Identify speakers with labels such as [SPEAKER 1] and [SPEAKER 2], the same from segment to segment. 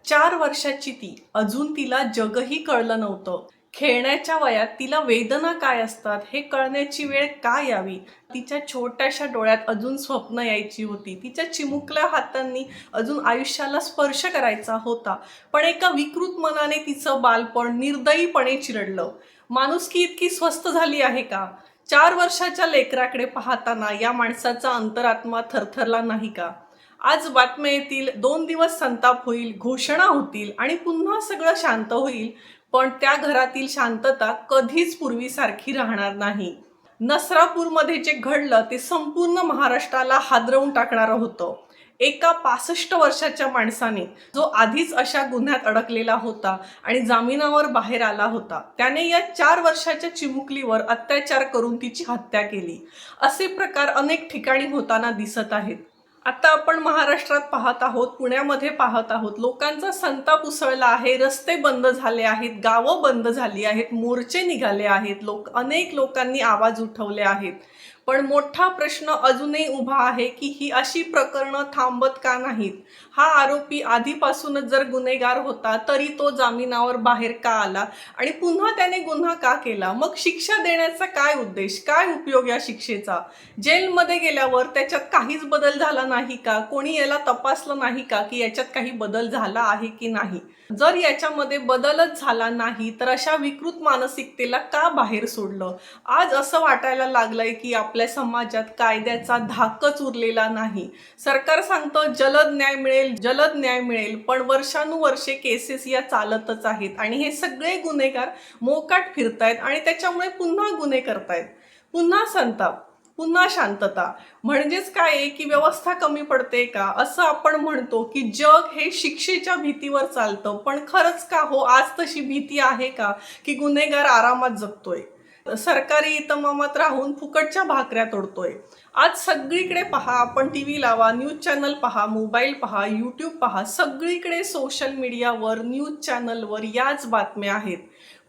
[SPEAKER 1] 4 वर्षाची ती. अजून तिला जगही कळलं नव्हतं. खेळण्याच्या वयात तिला वेदना काय असतात हे कळण्याची वेळ का यावी? तिच्या छोट्याशा डोळ्यात अजून स्वप्न यायची होती. तिच्या चिमुकल्या हातांनी अजून आयुष्याला स्पर्श करायचा होता. पण एका विकृत मनाने तिचं बालपण निर्दयीपणे चिरडलं. माणुसकी इतकी स्वस्त झाली आहे का? 4 वर्षाच्या लेकराकडे पाहताना या माणसाचा अंतरात्मा थरथरला नाही का? आज बातम्या येतील, 2 दिवस संताप होईल, घोषणा होतील आणि पुन्हा सगळं शांत होईल. पण त्या घरातील शांतता कधीच पूर्वीसारखी राहणार नाही. नसरापूरमध्ये जे घडलं ते संपूर्ण महाराष्ट्राला हादरवून टाकणारं होतं. एका 65 वर्षाच्या माणसाने, जो आधीच अशा गुन्ह्यात अडकलेला होता आणि जामिनावर बाहेर आला होता, त्याने या 4 वर्षाच्या चिमुकलीवर अत्याचार करून तिची हत्या केली. असे प्रकार अनेक ठिकाणी होताना दिसत आहेत. आता आपण महाराष्ट्रात पाहत आहोत, पुण्यामध्ये पाहत आहोत. लोकांचा संताप उसळला आहे, रस्ते बंद झाले आहेत, गावं बंद झाली आहेत, मोर्चे निघाले आहेत, अनेक लोकांनी आवाज उठवले आहेत. पण मोठा प्रश्न अजूनही उभा आहे की ही अशी प्रकरणं थांबत का नाहीत? हा आरोपी आधीपासूनच जर गुन्हेगार होता तरी तो जामिनावर बाहेर का आला आणि पुन्हा त्याने गुन्हा का केला? मग शिक्षा देण्याचा काय उद्देश, काय उपयोग या शिक्षेचा? जेलमध्ये गेल्यावर त्याच्यात काहीच बदल झाला नाही का? कोणी याला तपासलं नाही का की याच्यात काही बदल झाला आहे की नाही? जर याच्यामध्ये बदलच झाला नाही तर अशा विकृत मानसिकतेला का बाहेर सोडलं? आज असं वाटायला लागलंय की आपल्या समाजात कायद्याचा धाकच उरलेला नाही. सरकार सांगतं जलद न्याय मिळेल, जलद न्याय मिळेल, पण वर्षानुवर्षे केसेस या चालतच आहेत आणि हे सगळे गुन्हेगार मोकाट फिरतायत आणि त्याच्यामुळे पुन्हा गुन्हे करतायत. पुन्हा संताप, पुन्हा शांतता. म्हणजेच काय आहे की व्यवस्था कमी पडते का? असं आपण म्हणतो की जग हे शिक्षेच्या भीतीवर चालतं, पण खरंच का हो? आज तशी भीती आहे का की गुन्हेगार आरामात जगतोय, सरकारी इतमामात राहून फुकटच्या भाकऱ्या तोडतोय? आज सगळीकडे पहा, आपण टीव्ही लावा, न्यूज चॅनल पहा, मोबाईल पहा, यूट्यूब पहा, सगळीकडे सोशल मीडियावर, न्यूज चॅनलवर याच बातम्या आहेत.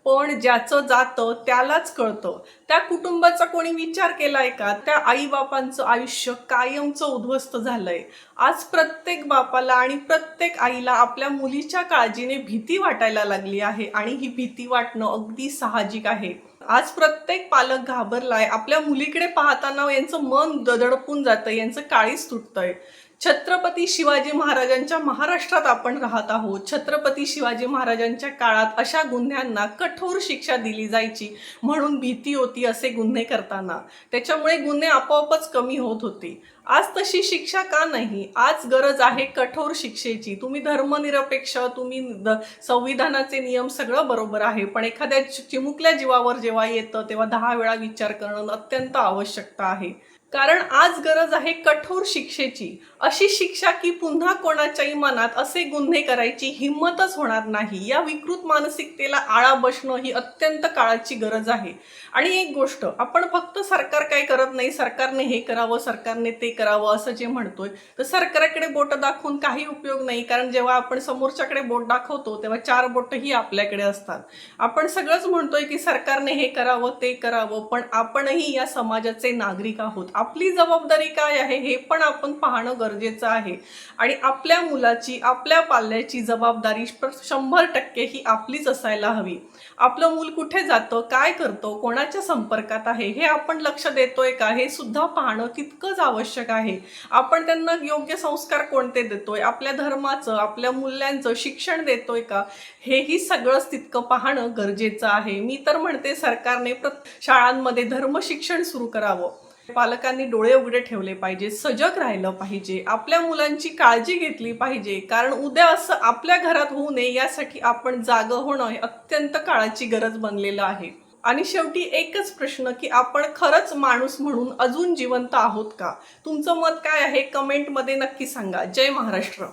[SPEAKER 1] पण ज्याचं जातं त्यालाच कळतं. त्या कुटुंबाचा कोणी विचार केलाय का? त्या आईबापांचं आयुष्य कायमचं उद्ध्वस्त झालंय. आज प्रत्येक बापाला आणि प्रत्येक आईला आपल्या मुलीच्या काळजीने भीती वाटायला लागली आहे आणि ही भीती वाटणं अगदी साहजिक आहे. आज प्रत्येक पालक घाबरलाय. आपल्या मुलीकडे पाहताना यांचं मन दडपून जातं, यांचं काळीज तुटतंय. छत्रपती शिवाजी महाराजांच्या महाराष्ट्रात आपण राहत आहोत. छत्रपती शिवाजी महाराजांच्या काळात अशा गुन्ह्यांना कठोर शिक्षा दिली जायची म्हणून भीती होती असे गुन्हे करताना. त्याच्यामुळे गुन्हे आपोआपच कमी होत होते. आज तशी शिक्षा का नाही? आज गरज आहे कठोर शिक्षेची. तुम्ही धर्मनिरपेक्ष, तुम्ही संविधानाचे नियम सगळं बरोबर आहे, पण एखाद्या चिमुकल्या जीवावर जेव्हा येतं तेव्हा 10 वेळा विचार करणं अत्यंत आवश्यकता आहे. कारण आज गरज आहे कठोर शिक्षेची. अशी शिक्षा की पुन्हा कोणाच्याही मनात असे गुन्हे करायची हिंमतच होणार नाही. या विकृत मानसिकतेला आळा बसणं ही अत्यंत काळाची गरज आहे. आणि एक गोष्ट, आपण फक्त सरकार काय करत नाही, सरकारने हे करावं, सरकारने ते करावं असं जे म्हणतोय, तर सरकारकडे बोट दाखवून काही उपयोग नाही. कारण जेव्हा आपण समोरच्याकडे बोट दाखवतो तेव्हा 4 बोटही आपल्याकडे असतात. आपण सगळंच म्हणतोय की सरकारने हे करावं, ते करावं, पण आपणही या समाजाचे नागरिक आहोत. आपली जबाबदारी काय आहे हे पण आपण पाहणं गरजेचं आहे. आणि आपल्या मुलाची, आपल्या पाल्याची जबाबदारी 100% ही आपलीच असायला हवी. आपलं मूल कुठे जातं, काय करतं, कोणाच्या संपर्कात आहे, हे आपण लक्ष देतोय का हे सुद्धा पाहणं तितकंच आवश्यक आहे. आपण त्यांना योग्य संस्कार कोणते देतोय, आपल्या धर्माचं, आपल्या मूल्यांचं शिक्षण देतोय का, हेही सगळंच तितकं पाहणं गरजेचं आहे. मी तर म्हणते सरकारने शाळांमध्ये धर्मशिक्षण सुरू करावं. पालकांनी डोळे उघडे ठेवले पाहिजे, सजग राहिलं पाहिजे, आपल्या मुलांची काळजी घेतली पाहिजे. कारण उद्या असं आपल्या घरात होऊ नये यासाठी आपण जागं होणं हे अत्यंत काळाची गरज बनलेलं आहे. आणि शेवटी एकच प्रश्न की आपण खरंच माणूस म्हणून अजून जिवंत आहोत का? तुमचं मत काय आहे? कमेंटमध्ये नक्की सांगा. जय महाराष्ट्र.